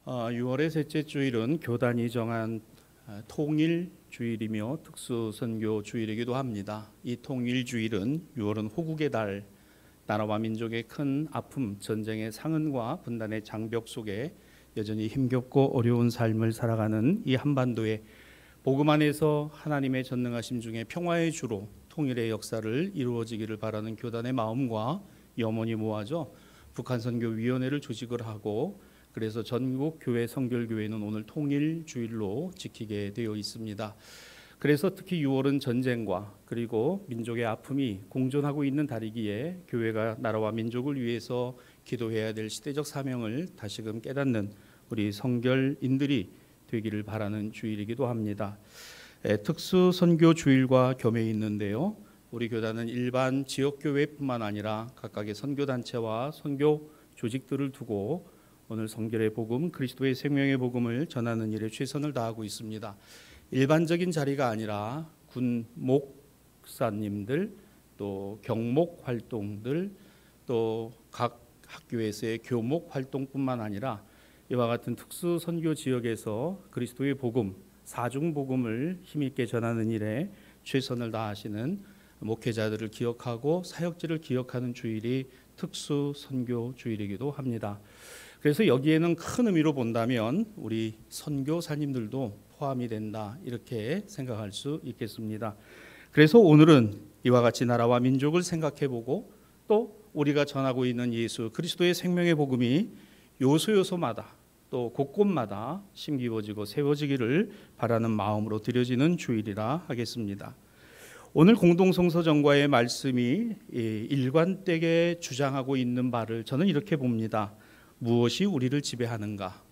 6월의 셋째 주일은 교단이 정한 통일 주일이며 특수 선교 주일이기도 합니다. 이 통일 주일은 6월은 호국의 달, 나라와 민족의 큰 아픔, 전쟁의 상흔과 분단의 장벽 속에 여전히 힘겹고 어려운 삶을 살아가는 이 한반도에 복음 안에서 하나님의 전능하심 중에 평화의 주로 통일의 역사를 이루어지기를 바라는 교단의 마음과 염원이 모아져 북한선교위원회를 조직을 하고, 그래서 전국 교회 성결교회는 오늘 통일 주일로 지키게 되어 있습니다. 그래서 특히 6월은 전쟁과 그리고 민족의 아픔이 공존하고 있는 달이기에 교회가 나라와 민족을 위해서 기도해야 될 시대적 사명을 다시금 깨닫는 우리 성결인들이 되기를 바라는 주일이기도 합니다. 특수 선교 주일과 겸해 있는데요. 우리 교단은 일반 지역교회뿐만 아니라 각각의 선교단체와 선교 조직들을 두고 오늘 성결의 복음, 그리스도의 생명의 복음을 전하는 일에 최선을 다하고 있습니다. 일반적인 자리가 아니라 군 목사님들, 또 경목 활동들, 또 각 학교에서의 교목 활동뿐만 아니라 이와 같은 특수 선교 지역에서 그리스도의 복음, 사중 복음을 힘있게 전하는 일에 최선을 다하시는 목회자들을 기억하고 사역지를 기억하는 주일이 특수 선교 주일이기도 합니다. 그래서 여기에는 큰 의미로 본다면 우리 선교사님들도 포함이 된다, 이렇게 생각할 수 있겠습니다. 그래서 오늘은 이와 같이 나라와 민족을 생각해보고 또 우리가 전하고 있는 예수 그리스도의 생명의 복음이 요소요소마다 또 곳곳마다 심기워지고 세워지기를 바라는 마음으로 드려지는 주일이라 하겠습니다. 오늘 공동성서전과의 말씀이 일관되게 주장하고 있는 바를 저는 이렇게 봅니다. 무엇이 우리를 지배하는가?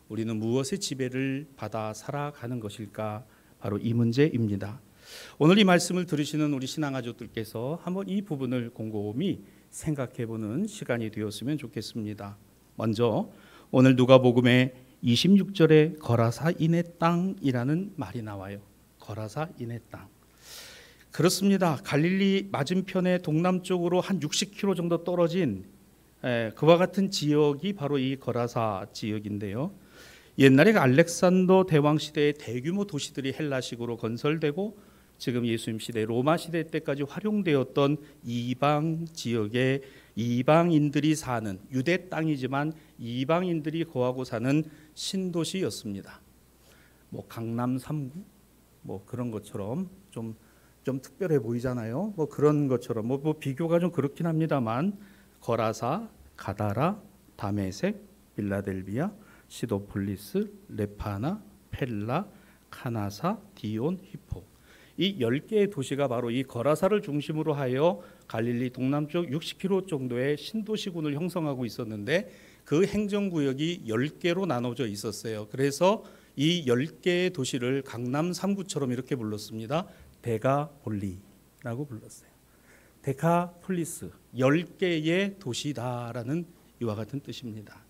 우리는 무엇의 지배를 받아 살아가는 것일까? 바로 이 문제입니다. 오늘 이 말씀을 들으시는 우리 신앙가족들께서 한번 이 부분을 곰곰이 생각해보는 시간이 되었으면 좋겠습니다. 먼저 오늘 누가복음의 26절에 거라사인의 땅이라는 말이 나와요. 거라사인의 땅. 그렇습니다. 갈릴리 맞은편에 동남쪽으로 한 60km 정도 떨어진 그와 같은 지역이 바로 이 거라사 지역인데요. 옛날에 알렉산더 대왕 시대의 대규모 도시들이 헬라식으로 건설되고 지금 예수님 시대 로마 시대 때까지 활용되었던 이방 지역에 이방인들이 사는, 유대 땅이지만 이방인들이 거하고 사는 신도시였습니다. 뭐 강남 3구 뭐 그런 것처럼 좀 특별해 보이잖아요. 뭐 그런 것처럼 뭐 비교가 좀 그렇긴 합니다만 거라사, 가다라, 다메섹, 빌라델비아, 시도폴리스, 레파나, 펠라, 카나사, 디온, 히포, 이 10개의 도시가 바로 이 거라사를 중심으로 하여 갈릴리 동남쪽 60km 정도의 신도시군을 형성하고 있었는데 그 행정구역이 10개로 나눠져 있었어요. 그래서 이 10개의 도시를 강남 3구처럼 이렇게 불렀습니다. 데가폴리라고 불렀어요. 데카폴리스, 10개의 도시다라는 이와 같은 뜻입니다.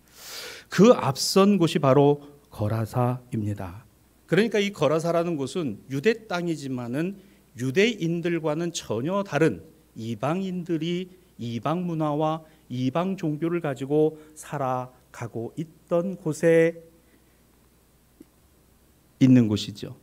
그 앞선 곳이 바로 거라사입니다. 그러니까 이 거라사라는 곳은 유대 땅이지만은 유대인들과는 전혀 다른 이방인들이 이방 문화와 이방 종교를 가지고 살아가고 있던 곳에 있는 곳이죠.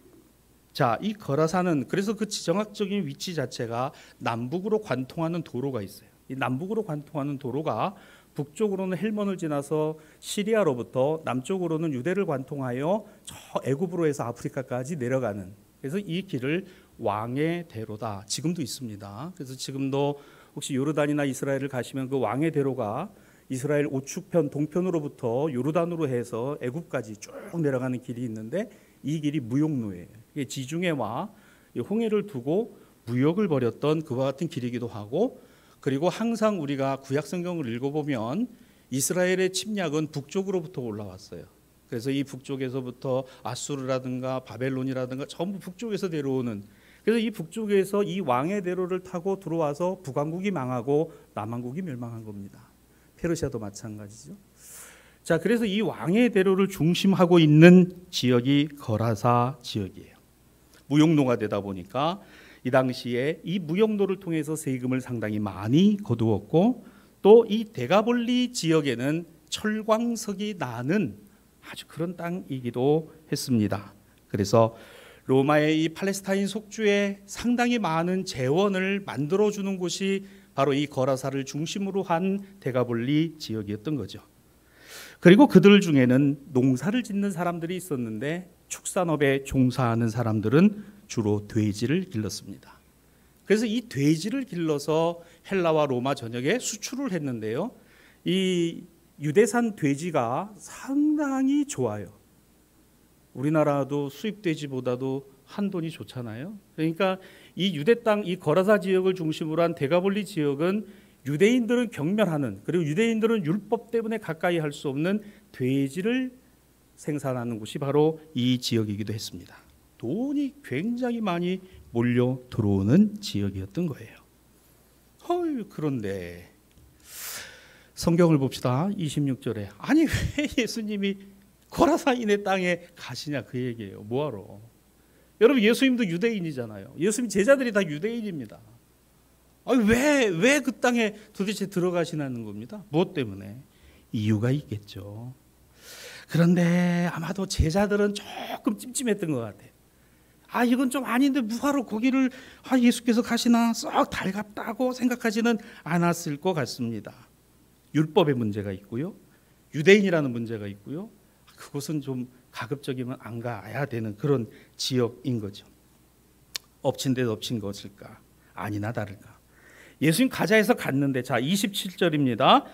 자, 이 거라사는 그래서 그 지정학적인 위치 자체가 남북으로 관통하는 도로가 있어요. 이 남북으로 관통하는 도로가 북쪽으로는 헬몬을 지나서 시리아로부터 남쪽으로는 유대를 관통하여 저 애굽으로 해서 아프리카까지 내려가는, 그래서 이 길을 왕의 대로다. 지금도 있습니다. 그래서 지금도 혹시 요르단이나 이스라엘을 가시면 그 왕의 대로가 이스라엘 우측편 동편으로부터 요르단으로 해서 애굽까지 쭉 내려가는 길이 있는데 이 길이 무역로예요. 이게 지중해와 홍해를 두고 무역을 벌였던 그와 같은 길이기도 하고, 그리고 항상 우리가 구약 성경을 읽어보면 이스라엘의 침략은 북쪽으로부터 올라왔어요. 그래서 이 북쪽에서부터 아수르라든가 바벨론이라든가 전부 북쪽에서 내려오는, 그래서 이 북쪽에서 이 왕의 대로를 타고 들어와서 북왕국이 망하고 남왕국이 멸망한 겁니다. 페르시아도 마찬가지죠. 자, 그래서 이 왕의 대로를 중심하고 있는 지역이 거라사 지역이에요. 무역로가 되다 보니까 이 당시에 이 무역로를 통해서 세금을 상당히 많이 거두었고, 또 이 데가볼리 지역에는 철광석이 나는 아주 그런 땅이기도 했습니다. 그래서 로마의 이 팔레스타인 속주에 상당히 많은 재원을 만들어주는 곳이 바로 이 거라사를 중심으로 한 데가볼리 지역이었던 거죠. 그리고 그들 중에는 농사를 짓는 사람들이 있었는데 축산업에 종사하는 사람들은 주로 돼지를 길렀습니다. 그래서 이 돼지를 길러서 헬라와 로마 전역에 수출을 했는데요. 이 유대산 돼지가 상당히 좋아요. 우리나라도 수입 돼지보다도 한돈이 좋잖아요. 그러니까 이 유대 땅, 이 거라사 지역을 중심으로 한 데가볼리 지역은 유대인들은 경멸하는, 그리고 유대인들은 율법 때문에 가까이 할 수 없는 돼지를 생산하는 곳이 바로 이 지역이기도 했습니다. 돈이 굉장히 많이 몰려 들어오는 지역이었던 거예요. 그런데 성경을 봅시다. 26절에 아니 왜 예수님이 거라사인의 땅에 가시냐 그 얘기예요. 뭐하러? 여러분 예수님도 유대인이잖아요. 예수님 제자들이 다 유대인입니다. 왜 그 땅에 도대체 들어가시는 겁니다. 무엇 때문에? 이유가 있겠죠. 그런데 아마도 제자들은 조금 찜찜했던 것 같아요. 이건 좀 아닌데 뭐하러 거기를 예수께서 가시나 썩 달갑다고 생각하지는 않았을 것 같습니다. 율법의 문제가 있고요. 유대인이라는 문제가 있고요. 그곳은 좀 가급적이면 안 가야 되는 그런 지역인 거죠. 엎친 데 엎친 것일까? 아니나 다를까? 예수님 가자 해서 갔는데, 자 27절입니다.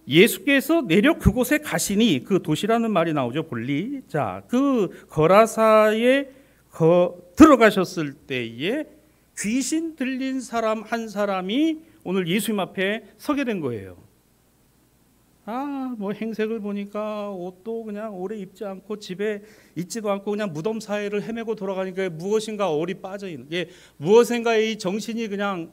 예수께서 내려 그곳에 가시니, 그 도시라는 말이 나오죠. 볼리. 자, 그 거라사에 들어가셨을 때에 귀신 들린 사람 한 사람이 오늘 예수님 앞에 서게 된 거예요. 뭐 행색을 보니까 옷도 그냥 오래 입지 않고 집에 있지도 않고 그냥 무덤 사이를 헤매고 돌아가니까 무엇인가 얼이 빠져 있는, 무엇인가에 이 정신이 그냥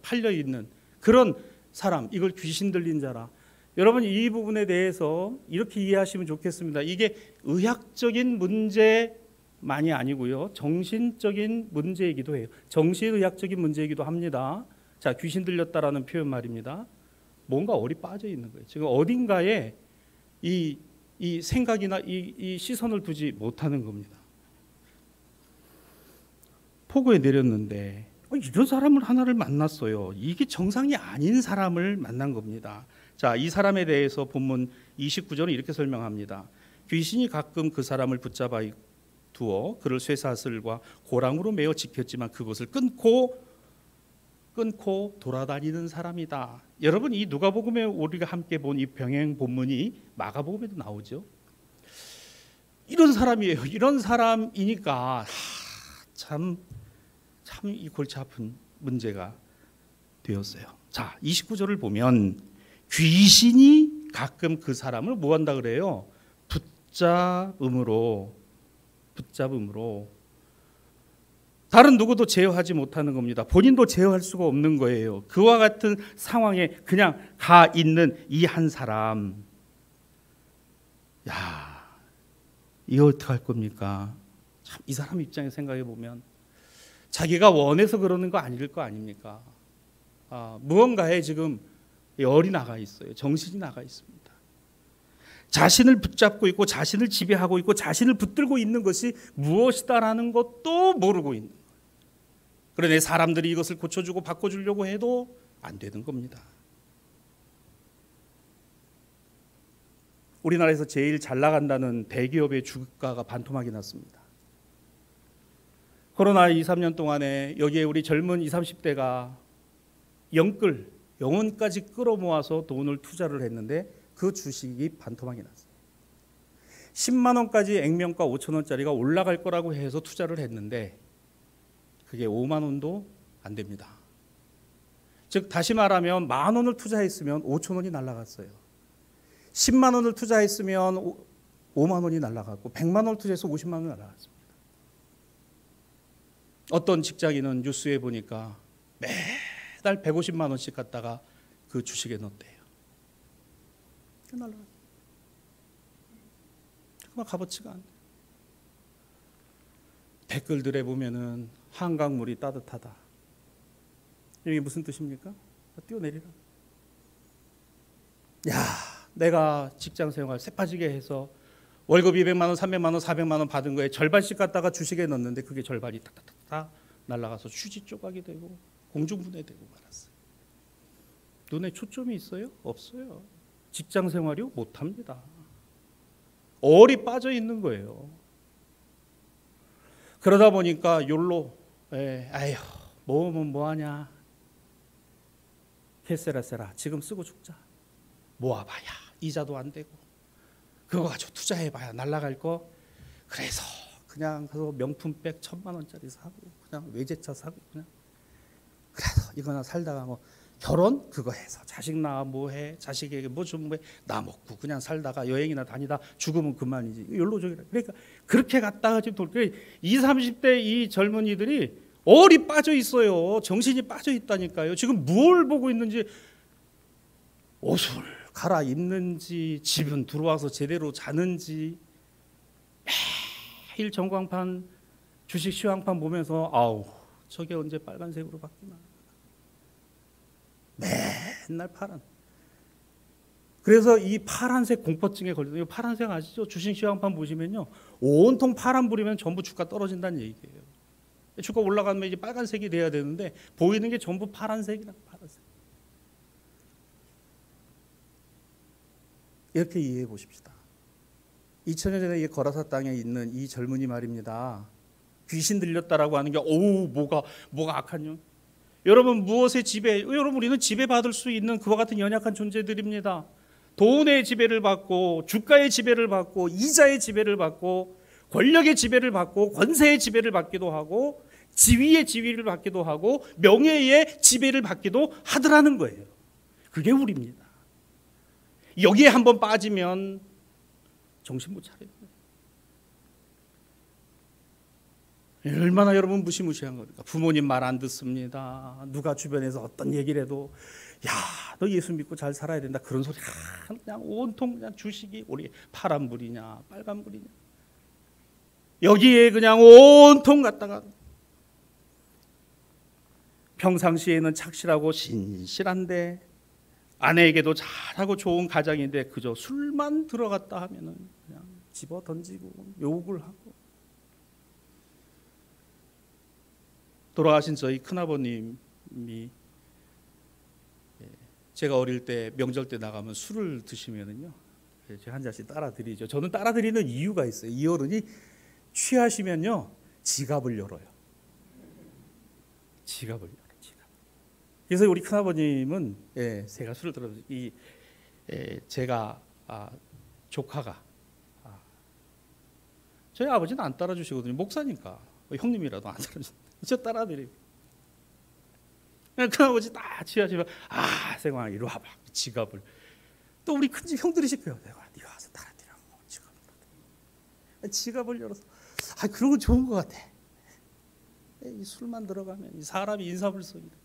팔려 있는 그런 사람, 이걸 귀신 들린 자라. 여러분 이 부분에 대해서 이렇게 이해하시면 좋겠습니다. 이게 의학적인 문제만이 아니고요, 정신적인 문제이기도 해요. 정신의학적인 문제이기도 합니다. 자, 귀신 들렸다라는 표현 말입니다. 뭔가 얼이 빠져 있는 거예요. 지금 어딘가에 이 생각이나 이 시선을 두지 못하는 겁니다. 포구에 내렸는데 이런 사람을 하나를 만났어요. 이게 정상이 아닌 사람을 만난 겁니다. 자, 이 사람에 대해서 본문 29절은 이렇게 설명합니다. 귀신이 가끔 그 사람을 붙잡아 두어 그를 쇠사슬과 고랑으로 메어 지켰지만 그것을 끊고 돌아다니는 사람이다. 여러분 이 누가복음에 우리가 함께 본 이 병행 본문이 마가복음에도 나오죠. 이런 사람이에요. 이런 사람이니까 참 이 골치 아픈 문제가 되었어요. 자, 29절을 보면 귀신이 가끔 그 사람을 뭐 한다 그래요? 붙잡음으로 다른 누구도 제어하지 못하는 겁니다. 본인도 제어할 수가 없는 거예요. 그와 같은 상황에 그냥 가 있는 이 한 사람. 이거 어떡할 겁니까? 참 이 사람 입장에 생각해 보면 자기가 원해서 그러는 거 아닐 거 아닙니까? 무언가에 지금 열이 나가 있어요. 정신이 나가 있습니다. 자신을 붙잡고 있고 자신을 지배하고 있고 자신을 붙들고 있는 것이 무엇이다라는 것도 모르고 있는 거예요. 그런데 사람들이 이것을 고쳐주고 바꿔주려고 해도 안 되는 겁니다. 우리나라에서 제일 잘 나간다는 대기업의 주가가 반토막이 났습니다. 코로나 2, 3년 동안에 여기에 우리 젊은 20, 30대가 영혼까지 끌어모아서 돈을 투자를 했는데 그 주식이 반토막이 났어요. 10만 원까지 액면가 5천 원짜리가 올라갈 거라고 해서 투자를 했는데 그게 5만 원도 안 됩니다. 즉 다시 말하면 만 원을 투자했으면 5천 원이 날아갔어요. 10만 원을 투자했으면 5만 원이 날아갔고 100만 원을 투자해서 50만 원이 날아갔습니다. 어떤 직장인은 뉴스에 보니까 매달 150만 원씩 갖다가 그 주식에 넣었대요. 날아갔어요. 정말 값어치가 안 돼요. 댓글들에 보면은 한강물이 따뜻하다. 이게 무슨 뜻입니까? 뛰어내리라. 내가 직장 생활 새빠지게 해서 월급 200만 원, 300만 원, 400만 원 받은 거에 절반씩 갖다가 주식에 넣었는데 그게 절반이 탁탁탁 날아가서 휴지 조각이 되고 공중분해되고 말았어요. 눈에 초점이 있어요? 없어요. 직장 생활이요? 못합니다. 얼이 빠져 있는 거예요. 그러다 보니까 욜로, 아휴, 모으면 뭐하냐. 캐세라세라, 지금 쓰고 죽자. 모아봐야 이자도 안 되고 그거 가지고 투자해봐야 날라갈 거. 그래서 그냥 그 명품백 1,000만 원짜리 사고 그냥 외제차 사고 그냥 그래서 이거나 살다가 뭐 결혼 그거 해서 자식 낳아 뭐해, 자식에게 뭐 좀 뭐 나 먹고 그냥 살다가 여행이나 다니다 죽으면 그만이지. 욜로족이라. 그러니까 그렇게 갔다가 지금 돌 20, 30대 이 젊은이들이 얼이 빠져 있어요. 정신이 빠져 있다니까요. 지금 뭘 보고 있는지, 옷을 갈아입는지, 집은 들어와서 제대로 자는지, 매일 전광판 주식 시황판 보면서 아우 저게 언제 빨간색으로 바뀌나. 맨날 파란. 그래서 이 파란색 공포증에 걸려서, 파란색 아시죠? 주식 시황판 보시면요, 온통 파란불이면 전부 주가 떨어진다는 얘기예요. 주가 올라가면 이제 빨간색이 돼야 되는데 보이는 게 전부 파란색이라. 파란색. 이렇게 이해해 보십시다. 2000년 전에 이 거라사 땅에 있는 이 젊은이 말입니다. 귀신 들렸다라고 하는 게 뭐가 악한요? 여러분 무엇의 지배? 여러분 우리는 지배받을 수 있는 그와 같은 연약한 존재들입니다. 돈의 지배를 받고 주가의 지배를 받고 이자의 지배를 받고 권력의 지배를 받고 권세의 지배를 받기도 하고 지위의 지위를 받기도 하고 명예의 지배를 받기도 하더라는 거예요. 그게 우리입니다. 여기에 한번 빠지면 정신 못 차려요. 얼마나 여러분 무시무시한 겁니까? 부모님 말 안 듣습니다. 누가 주변에서 어떤 얘기를 해도 야, 너 예수 믿고 잘 살아야 된다. 그런 소리 그냥 온통 그냥 주식이 우리 파란불이냐 빨간불이냐. 여기에 그냥 온통 갔다가 평상시에는 착실하고 신실한데 아내에게도 잘하고 좋은 가장인데 그저 술만 들어갔다 하면은 그냥 집어 던지고 욕을 하고. 돌아가신 저희 큰아버님이 제가 어릴 때 명절 때 나가면 술을 드시면은요, 제가 한 잔씩 따라 드리죠. 저는 따라 드리는 이유가 있어요. 이 어른이 취하시면요 지갑을 열어요. 지갑을 열어요. 그래서 우리 큰아버님은 제가 술을 들어서 제가 조카가 저희 아버지는 안 따라주시거든요. 목사니까 형님이라도 안 따라주시는데 저 따라드리고. 큰아버지 딱 취하시면 생광아 이리 와봐. 지갑을 또 우리 큰집 형들이 시켜요. 내가 네 와서 따라드리라고 지갑을 열어서. 그런 거 좋은 것 같아. 이 술만 들어가면 이 사람이 인사불성이다.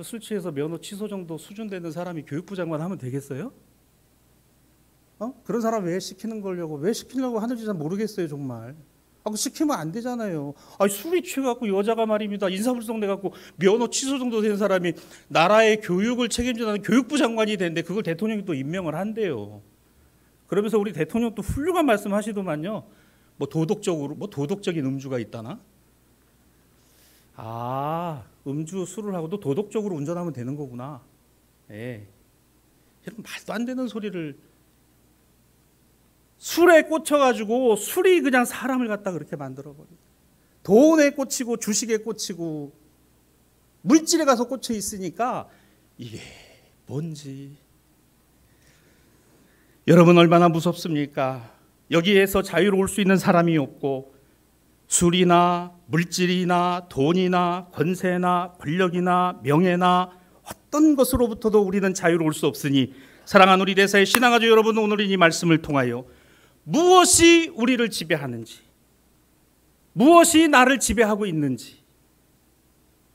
술 취해서 면허 취소 정도 수준 되는 사람이 교육부 장관 하면 되겠어요? 그런 사람 왜 시키려고 하는지 잘 모르겠어요, 정말. 시키면 안 되잖아요. 술이 취해갖고 여자가 말입니다. 인사불성 돼갖고 면허 취소 정도 된 사람이 나라의 교육을 책임지는 교육부 장관이 되는데 그걸 대통령이 또 임명을 한대요. 그러면서 우리 대통령 또 훌륭한 말씀 하시더만요. 도덕적인 음주가 있다나? 음주 술을 하고도 도덕적으로 운전하면 되는 거구나. 이런 말도 안 되는 소리를. 술에 꽂혀가지고 술이 그냥 사람을 갖다 그렇게 만들어버리고, 돈에 꽂히고 주식에 꽂히고 물질에 가서 꽂혀 있으니까 이게 뭔지. 여러분 얼마나 무섭습니까? 여기에서 자유로울 수 있는 사람이 없고 술이나 물질이나 돈이나 권세나 권력이나 명예나 어떤 것으로부터도 우리는 자유로울 수 없으니 사랑하는 우리 대사의 신앙가족 여러분, 오늘 이 말씀을 통하여 무엇이 우리를 지배하는지, 무엇이 나를 지배하고 있는지,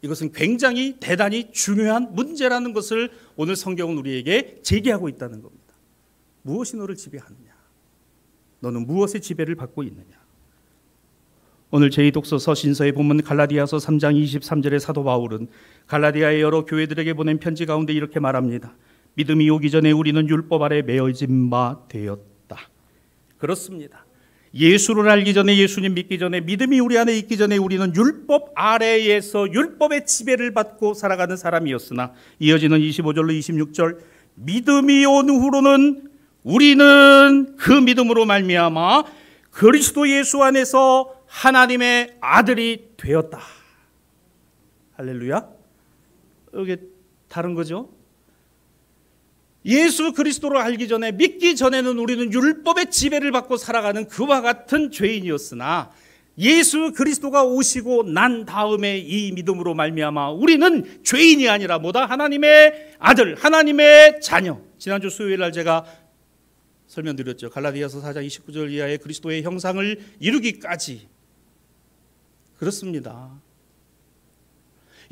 이것은 굉장히 대단히 중요한 문제라는 것을 오늘 성경은 우리에게 제기하고 있다는 겁니다. 무엇이 너를 지배하느냐? 너는 무엇의 지배를 받고 있느냐? 오늘 제2독서 서신서의 본문 갈라디아서 3장 23절의 사도 바울은 갈라디아의 여러 교회들에게 보낸 편지 가운데 이렇게 말합니다. 믿음이 오기 전에 우리는 율법 아래 매어진 바 되었다. 그렇습니다. 예수를 알기 전에, 예수님 믿기 전에, 믿음이 우리 안에 있기 전에 우리는 율법 아래에서 율법의 지배를 받고 살아가는 사람이었으나, 이어지는 25절로 26절, 믿음이 온 후로는 우리는 그 믿음으로 말미암아 그리스도 예수 안에서 하나님의 아들이 되었다. 할렐루야. 이게 다른 거죠. 예수 그리스도를 알기 전에, 믿기 전에는 우리는 율법의 지배를 받고 살아가는 그와 같은 죄인이었으나, 예수 그리스도가 오시고 난 다음에 이 믿음으로 말미암아 우리는 죄인이 아니라 뭐다? 하나님의 아들, 하나님의 자녀. 지난주 수요일 날 제가 설명드렸죠. 갈라디아서 4장 29절 이하의 그리스도의 형상을 이루기까지. 그렇습니다.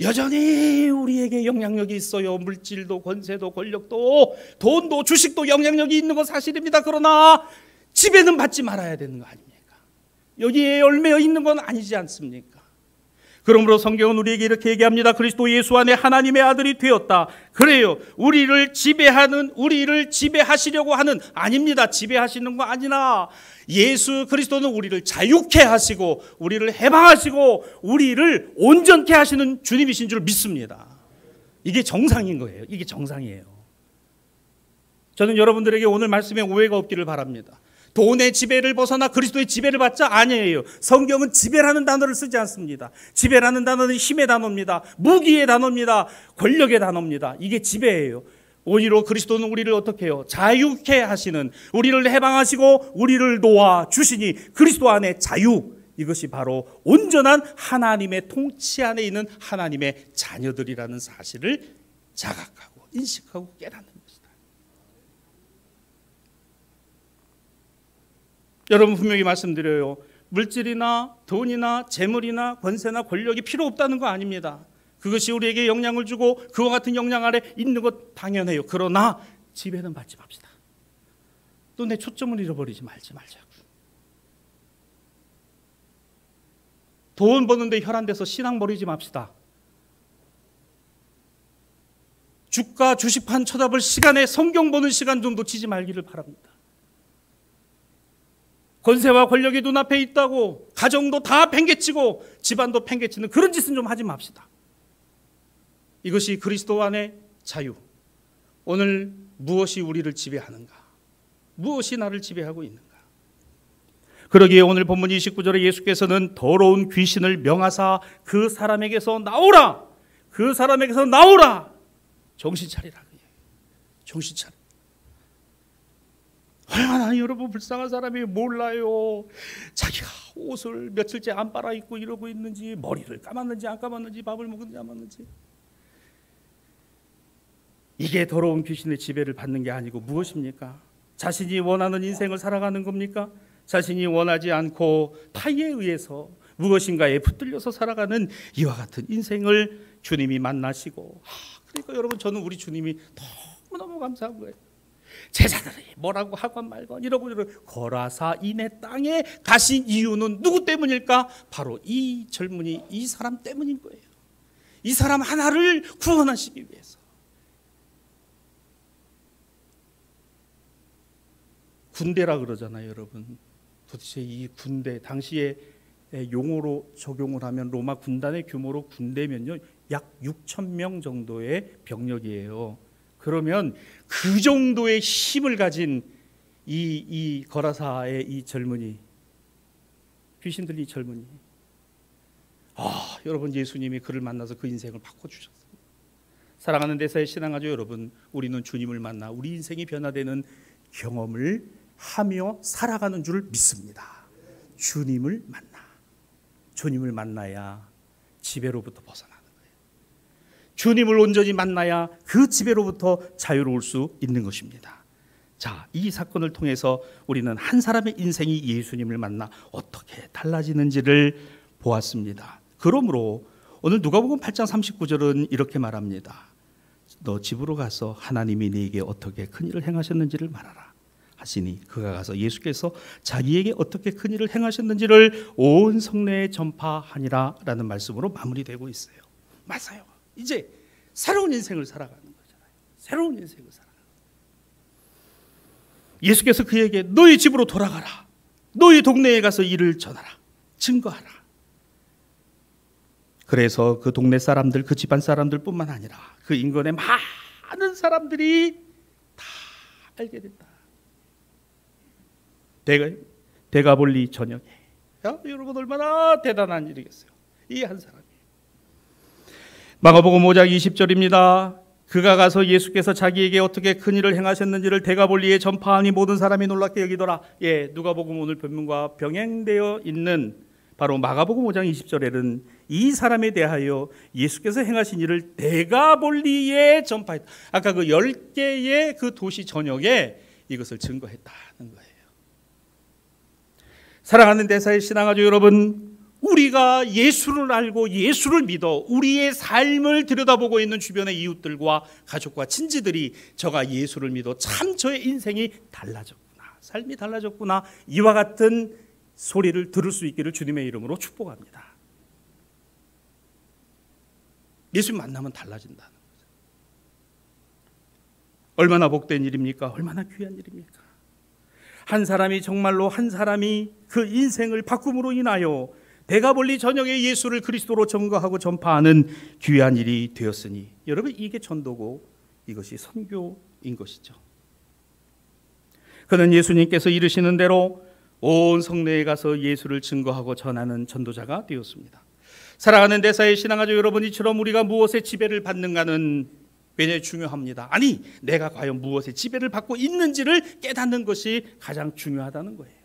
여전히 우리에게 영향력이 있어요. 물질도, 권세도, 권력도, 돈도, 주식도 영향력이 있는 건 사실입니다. 그러나 지배는 받지 말아야 되는 거 아닙니까? 여기에 얽매여 있는 건 아니지 않습니까? 그러므로 성경은 우리에게 이렇게 얘기합니다. 그리스도 예수 안에 하나님의 아들이 되었다. 그래요. 우리를 지배하시려고 하는, 아닙니다. 지배하시는 거 아니라 예수 그리스도는 우리를 자유케 하시고 우리를 해방하시고 우리를 온전케 하시는 주님이신 줄 믿습니다. 이게 정상인 거예요. 이게 정상이에요. 저는 여러분들에게 오늘 말씀에 오해가 없기를 바랍니다. 돈의 지배를 벗어나 그리스도의 지배를 받자? 아니에요. 성경은 지배라는 단어를 쓰지 않습니다. 지배라는 단어는 힘의 단어입니다. 무기의 단어입니다. 권력의 단어입니다. 이게 지배예요. 오히려 그리스도는 우리를 어떻게 해요? 자유케 하시는, 우리를 해방하시고 우리를 놓아주시니 그리스도 안에 자유, 이것이 바로 온전한 하나님의 통치 안에 있는 하나님의 자녀들이라는 사실을 자각하고 인식하고 깨닫는 것이다. 여러분, 분명히 말씀드려요. 물질이나 돈이나 재물이나 권세나 권력이 필요 없다는 거 아닙니다. 그것이 우리에게 영향을 주고 그와 같은 영향 아래 있는 것 당연해요. 그러나 지배는 받지 맙시다. 또 내 초점을 잃어버리지 말자고. 돈 버는데 혈안돼서 신앙 버리지 맙시다. 주가 주식판 쳐다볼 시간에 성경 보는 시간 좀 놓치지 말기를 바랍니다. 권세와 권력이 눈앞에 있다고 가정도 다 팽개치고 집안도 팽개치는 그런 짓은 좀 하지 맙시다. 이것이 그리스도 안의 자유. 오늘 무엇이 우리를 지배하는가? 무엇이 나를 지배하고 있는가? 그러기에 오늘 본문 29절에 예수께서는 더러운 귀신을 명하사 그 사람에게서 나오라! 그 사람에게서 나오라! 정신 차리라. 정신 차리라. 얼마나 여러분 불쌍한 사람이 몰라요. 자기가 옷을 며칠째 안 빨아 입고 이러고 있는지, 머리를 감았는지 안 감았는지, 밥을 먹었는지 안 먹었는지. 이게 더러운 귀신의 지배를 받는 게 아니고 무엇입니까? 자신이 원하는 인생을 살아가는 겁니까? 자신이 원하지 않고 타의에 의해서 무엇인가에 붙들려서 살아가는 이와 같은 인생을 주님이 만나시고, 그러니까 여러분, 저는 우리 주님이 너무너무 감사한 거예요. 제자들이 뭐라고 하건 말건 이러고 거라사 이네 땅에 가신 이유는 누구 때문일까? 바로 이 젊은이, 이 사람 때문인 거예요. 이 사람 하나를 구원하시기 위해서. 군대라 그러잖아요, 여러분. 도대체 이 군대, 당시에 용어로 적용을 하면 로마 군단의 규모로 군대면요 약 6,000명 정도의 병력이에요. 그러면 그 정도의 힘을 가진 이 거라사의 이 젊은이, 귀신 들린 이 젊은이, 여러분, 예수님이 그를 만나서 그 인생을 바꿔주셨어요. 사랑하는 대사의 신앙하죠, 여러분. 우리는 주님을 만나 우리 인생이 변화되는 경험을 하며 살아가는 줄 믿습니다. 주님을 만나야 지배로부터 벗어나는 거예요. 주님을 온전히 만나야 그 지배로부터 자유로울 수 있는 것입니다. 자, 이 사건을 통해서 우리는 한 사람의 인생이 예수님을 만나 어떻게 달라지는지를 보았습니다. 그러므로 오늘 누가복음 8장 39절은 이렇게 말합니다. 너 집으로 가서 하나님이 네게 어떻게 큰 일을 행하셨는지를 말하라 하시니 그가 가서 예수께서 자기에게 어떻게 큰 일을 행하셨는지를 온 성내에 전파하니라 라는 말씀으로 마무리되고 있어요. 맞아요. 이제 새로운 인생을 살아가는 거잖아요. 새로운 인생을 살아가는 거예요. 예수께서 그에게 너희 집으로 돌아가라. 너희 동네에 가서 이를 전하라. 증거하라. 그래서 그 동네 사람들, 그 집안 사람들뿐만 아니라 그 인근의 많은 사람들이 다 알게 된다. 데가볼리 저녁에. 여러분 얼마나 대단한 일이겠어요. 이 한 사람이. 마가복음 5장 20절입니다. 그가 가서 예수께서 자기에게 어떻게 큰 일을 행하셨는지를 데가볼리에 전파하니 모든 사람이 놀랍게 여기더라. 누가복음 오늘 본문과 병행되어 있는 바로 마가복음 5장 20절에는 이 사람에 대하여 예수께서 행하신 일을 데가볼리에 전파했다. 아까 그 10개의 그 도시 전역에 이것을 증거했다는 거예요. 사랑하는 대사의 신앙아주 여러분, 우리가 예수를 알고 예수를 믿어 우리의 삶을 들여다보고 있는 주변의 이웃들과 가족과 친지들이 저가 예수를 믿어 참 저의 인생이 달라졌구나, 삶이 달라졌구나, 이와 같은 소리를 들을 수 있기를 주님의 이름으로 축복합니다. 예수 만나면 달라진다는 거죠. 얼마나 복된 일입니까? 얼마나 귀한 일입니까? 한 사람이 정말로 한 사람이 그 인생을 바꿈으로 인하여 데가볼리 전역에 예수를 그리스도로 증거하고 전파하는 귀한 일이 되었으니 여러분, 이게 전도고 이것이 선교인 것이죠. 그는 예수님께서 이르시는 대로 온 성내에 가서 예수를 증거하고 전하는 전도자가 되었습니다. 사랑하는 대사의 신앙아주 여러분, 이처럼 우리가 무엇에 지배를 받는가는 굉장히 중요합니다. 아니, 내가 과연 무엇에 지배를 받고 있는지를 깨닫는 것이 가장 중요하다는 거예요.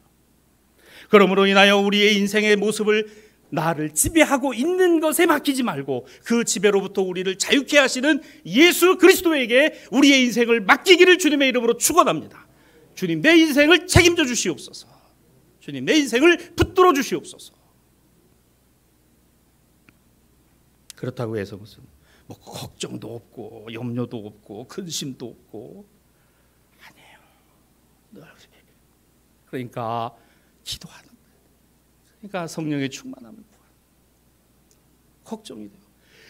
그러므로 인하여 우리의 인생의 모습을 나를 지배하고 있는 것에 맡기지 말고 그 지배로부터 우리를 자유케 하시는 예수 그리스도에게 우리의 인생을 맡기기를 주님의 이름으로 축원합니다. 주님, 내 인생을 책임져 주시옵소서. 주님, 내 인생을 붙들어 주시옵소서. 그렇다고 해서 무슨 걱정도 없고 염려도 없고 근심도 없고 아니에요. 그러니까 기도하는 거예요. 그러니까 성령의 충만함을 걱정이 돼요.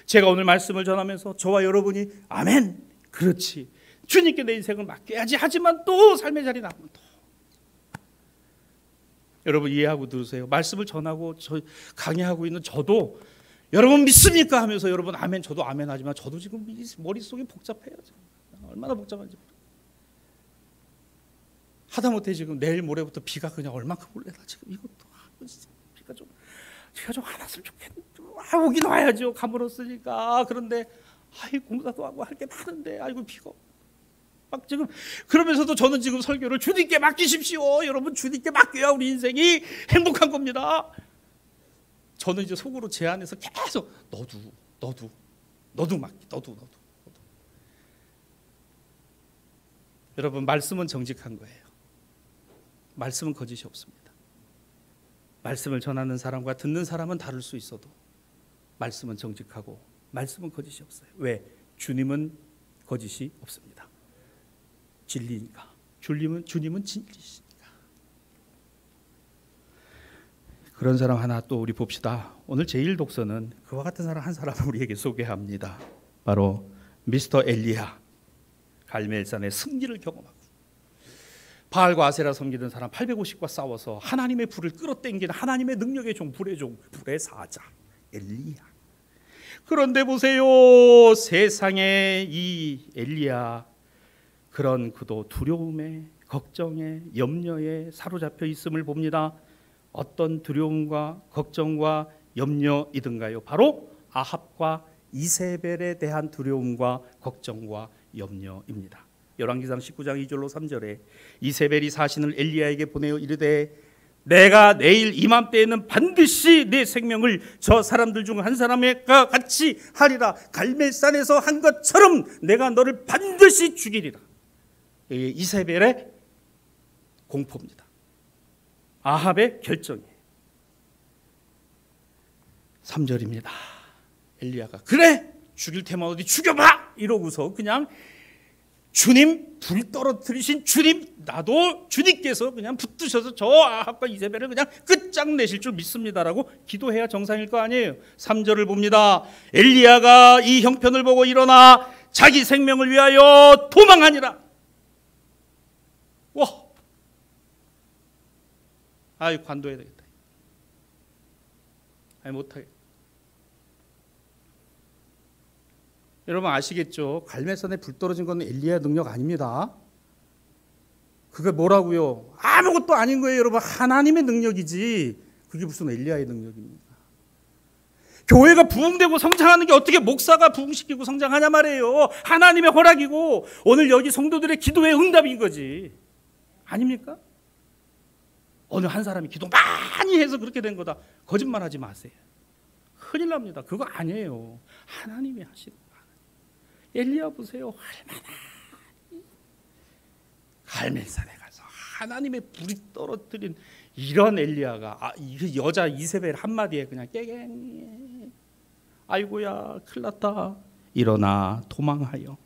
제가 오늘 말씀을 전하면서 저와 여러분이 아멘, 그렇지, 주님께 내 인생을 맡겨야지 하지만 또 삶의 자리 나오면 또 여러분 이해하고 들으세요. 말씀을 전하고 강의하고 있는 저도 여러분 믿습니까? 하면서 여러분 아멘, 저도 아멘 하지만 저도 지금 머릿속이 복잡해요. 지금. 얼마나 복잡한지 하다못해 지금 내일 모레부터 비가 그냥 얼만큼 올래나 지금 이것도 비가 좀 안 왔으면 좋겠는데 오긴 와야죠. 가물었으니까. 그런데 공사도 하고 할 게 많은데 아이고 비가 막 지금 그러면서도 저는 지금 설교를 주님께 맡기십시오. 여러분, 주님께 맡겨야 우리 인생이 행복한 겁니다. 저는 이제 속으로 제 안에서 계속 너도 맡기, 너도. 여러분, 말씀은 정직한 거예요. 말씀은 거짓이 없습니다. 말씀을 전하는 사람과 듣는 사람은 다를 수 있어도 말씀은 정직하고 말씀은 거짓이 없어요. 왜? 주님은 거짓이 없습니다. 진리니까. 주님은 진리시니까. 그런 사람 하나 또 우리 봅시다. 오늘 제1독서는 그와 같은 사람 한 사람을 우리에게 소개합니다. 바로 미스터 엘리야. 갈멜산의 승리를 경험하고 바알과 아세라 섬기던 사람 850과 싸워서 하나님의 불을 끌어당기는 하나님의 능력의 종, 불의 사자 엘리야. 그런데 보세요, 세상에 이 엘리야, 그런 그도 두려움에, 걱정에, 염려에 사로잡혀 있음을 봅니다. 어떤 두려움과 걱정과 염려이든가요? 바로 아합과 이세벨에 대한 두려움과 걱정과 염려입니다. 열왕기상 19장 2절로 3절에 이세벨이 사신을 엘리야에게 보내어 이르되 내가 내일 이맘때에는 반드시 내 생명을 저 사람들 중 한 사람과 같이 하리라. 갈멜산에서 한 것처럼 내가 너를 반드시 죽이리라. 이세벨의 공포입니다. 아합의 결정이에요. 3절입니다. 엘리야가 그래, 죽일 테면 어디 죽여봐 이러고서 그냥 주님, 불 떨어뜨리신 주님, 나도 주님께서 그냥 붙드셔서 저 아합과 이세벨을 그냥 끝장내실 줄 믿습니다라고 기도해야 정상일 거 아니에요. 3절을 봅니다. 엘리야가 이 형편을 보고 일어나 자기 생명을 위하여 도망하니라. 와, 아이 관둬야 되겠다. 아이 못하겠다. 여러분 아시겠죠? 갈멜산에 불 떨어진 건 엘리야 능력 아닙니다. 그게 뭐라고요? 아무것도 아닌 거예요, 여러분. 하나님의 능력이지. 그게 무슨 엘리야의 능력입니까? 교회가 부흥되고 성장하는 게 어떻게 목사가 부흥시키고 성장하냐 말이에요. 하나님의 허락이고 오늘 여기 성도들의 기도의 응답인 거지. 아닙니까? 어느 한 사람이 기도 많이 해서 그렇게 된 거다. 거짓말하지 마세요. 큰일 납니다. 그거 아니에요. 하나님이 하시는 거예요. 엘리야 보세요. 얼마나 갈멜산에 가서 하나님의 불이 떨어뜨린 이런 엘리야가 이 여자 이세벨 한마디에 그냥 깨갱 아이고야 큰일 났다. 일어나 도망하여.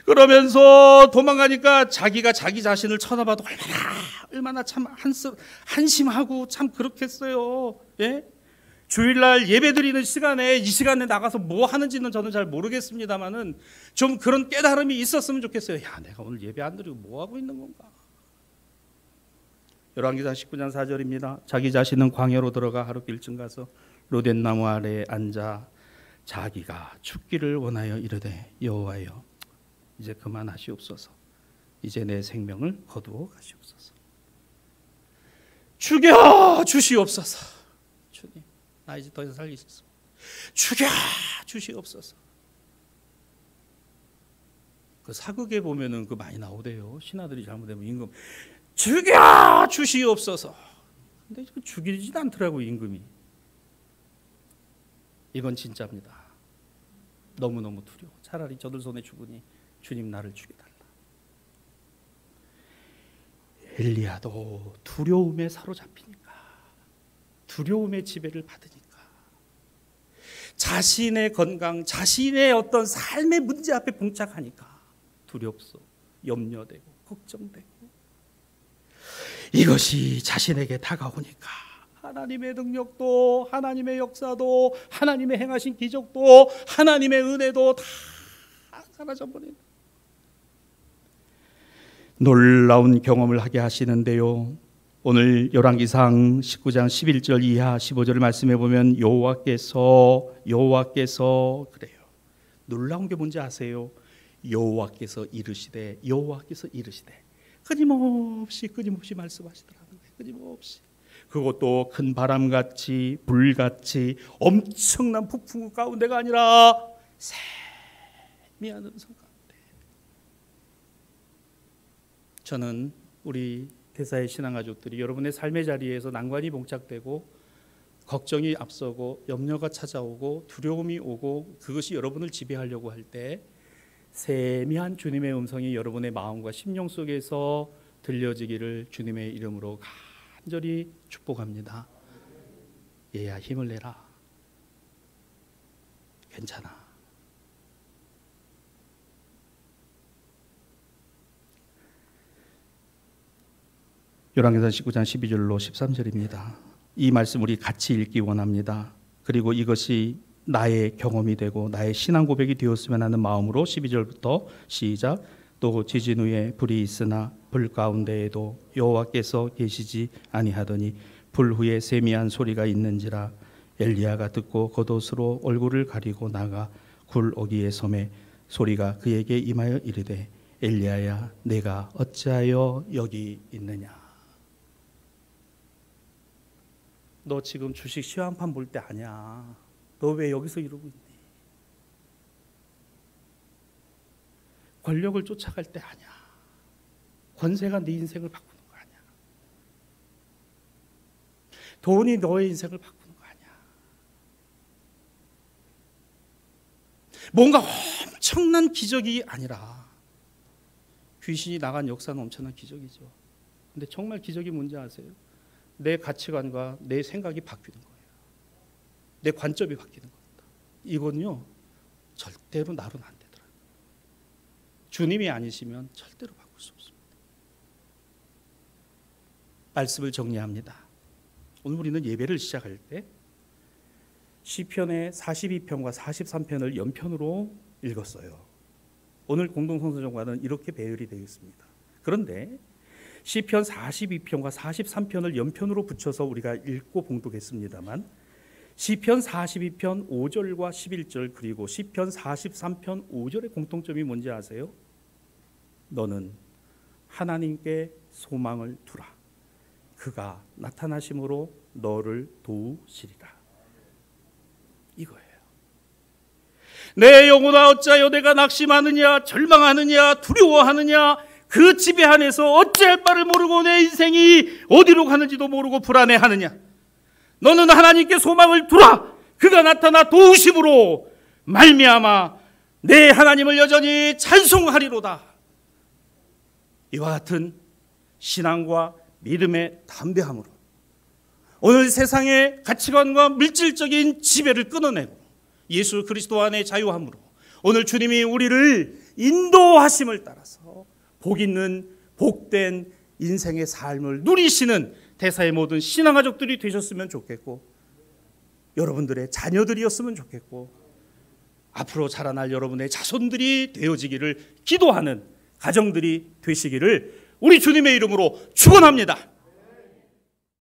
그러면서 도망가니까 자기가 자기 자신을 쳐다봐도 얼마나 참 한심하고 참 그렇겠어요. 예? 주일날 예배 드리는 시간에 이 시간에 나가서 뭐 하는지는 저는 잘 모르겠습니다만은 좀 그런 깨달음이 있었으면 좋겠어요. 야, 내가 오늘 예배 안 드리고 뭐 하고 있는 건가? 열왕기상 19장 4절입니다. 자기 자신은 광야로 들어가 하룻길쯤 가서 로덴나무 아래에 앉아 자기가 죽기를 원하여 이르되 여호와여 이제 그만하시옵소서. 이제 내 생명을 거두어 가시옵소서. 죽여 주시옵소서. 주님 나 이제 더 이상 살기 싫습니다. 죽여 주시옵소서. 그 사극에 보면은 그 많이 나오대요. 신하들이 잘못되면 임금 죽여 주시옵소서. 근데 죽이지도 않더라고 임금이. 이건 진짜입니다. 너무너무 두려워. 차라리 저들 손에 죽으니 주님 나를 죽여달라. 엘리야도 두려움에 사로잡히니까, 두려움의 지배를 받으니까, 자신의 건강, 자신의 어떤 삶의 문제 앞에 봉착하니까 두렵소, 염려되고 걱정되고, 이것이 자신에게 다가오니까 하나님의 능력도, 하나님의 역사도, 하나님의 행하신 기적도, 하나님의 은혜도 다 사라져버리는 놀라운 경험을 하게 하시는데요. 오늘 열왕기상 19장 11절 이하 15절을 말씀해 보면 여호와께서 그래요. 놀라운 게 뭔지 아세요? 여호와께서 이르시되 끊임없이 말씀하시더라는 거예요. 끊임없이. 그것도 큰 바람같이 불같이 엄청난 폭풍 가운데가 아니라 세미한 음성 가운데. 저는 우리 대사의 신앙가족들이 여러분의 삶의 자리에서 난관이 봉착되고 걱정이 앞서고 염려가 찾아오고 두려움이 오고 그것이 여러분을 지배하려고 할 때 세미한 주님의 음성이 여러분의 마음과 심령 속에서 들려지기를 주님의 이름으로 간절히 축복합니다. 얘야 힘을 내라. 괜찮아. 열왕기상 19장 12절로 13절입니다. 이 말씀 우리 같이 읽기 원합니다. 그리고 이것이 나의 경험이 되고 나의 신앙 고백이 되었으면 하는 마음으로 12절부터 시작. 또 지진 후에 불이 있으나 불 가운데에도 여호와께서 계시지 아니하더니 불 후에 세미한 소리가 있는지라. 엘리야가 듣고 겉옷으로 얼굴을 가리고 나가 굴 어귀에 섬에 소리가 그에게 임하여 이르되 엘리야야 내가 어찌하여 여기 있느냐. 너 지금 주식 시황판 볼 때 아니야. 너 왜 여기서 이러고 있니? 권력을 쫓아갈 때 아니야. 권세가 네 인생을 바꾸는 거 아니야. 돈이 너의 인생을 바꾸는 거 아니야. 뭔가 엄청난 기적이 아니라 귀신이 나간 역사는 엄청난 기적이죠. 근데 정말 기적이 뭔지 아세요? 내 가치관과 내 생각이 바뀌는 거예요. 내 관점이 바뀌는 겁니다. 이건요 절대로 나로는 안 되더라고요. 주님이 아니시면 절대로 바꿀 수 없습니다. 말씀을 정리합니다. 오늘 우리는 예배를 시작할 때 시편의 42편과 43편을 연편으로 읽었어요. 오늘 공동성서정과는 이렇게 배열이 되어 있습니다. 그런데 시편 42편과 43편을 연편으로 붙여서 우리가 읽고 봉독했습니다만 시편 42편 5절과 11절 그리고 시편 43편 5절의 공통점이 뭔지 아세요? 너는 하나님께 소망을 두라. 그가 나타나심으로 너를 도우시리라. 이거예요. 내 영혼아 어찌하여 내가 낙심하느냐 절망하느냐 두려워하느냐 그 지배 안에서 어찌할 바를 모르고 내 인생이 어디로 가는지도 모르고 불안해하느냐. 너는 하나님께 소망을 두라. 그가 나타나 도우심으로 말미암아 내 하나님을 여전히 찬송하리로다. 이와 같은 신앙과 믿음의 담대함으로 오늘 세상의 가치관과 물질적인 지배를 끊어내고 예수 그리스도 안에 자유함으로 오늘 주님이 우리를 인도하심을 따라서 복 있는 복된 인생의 삶을 누리시는 대사의 모든 신앙가족들이 되셨으면 좋겠고 여러분들의 자녀들이었으면 좋겠고 앞으로 자라날 여러분의 자손들이 되어지기를 기도하는 가정들이 되시기를 우리 주님의 이름으로 축원합니다.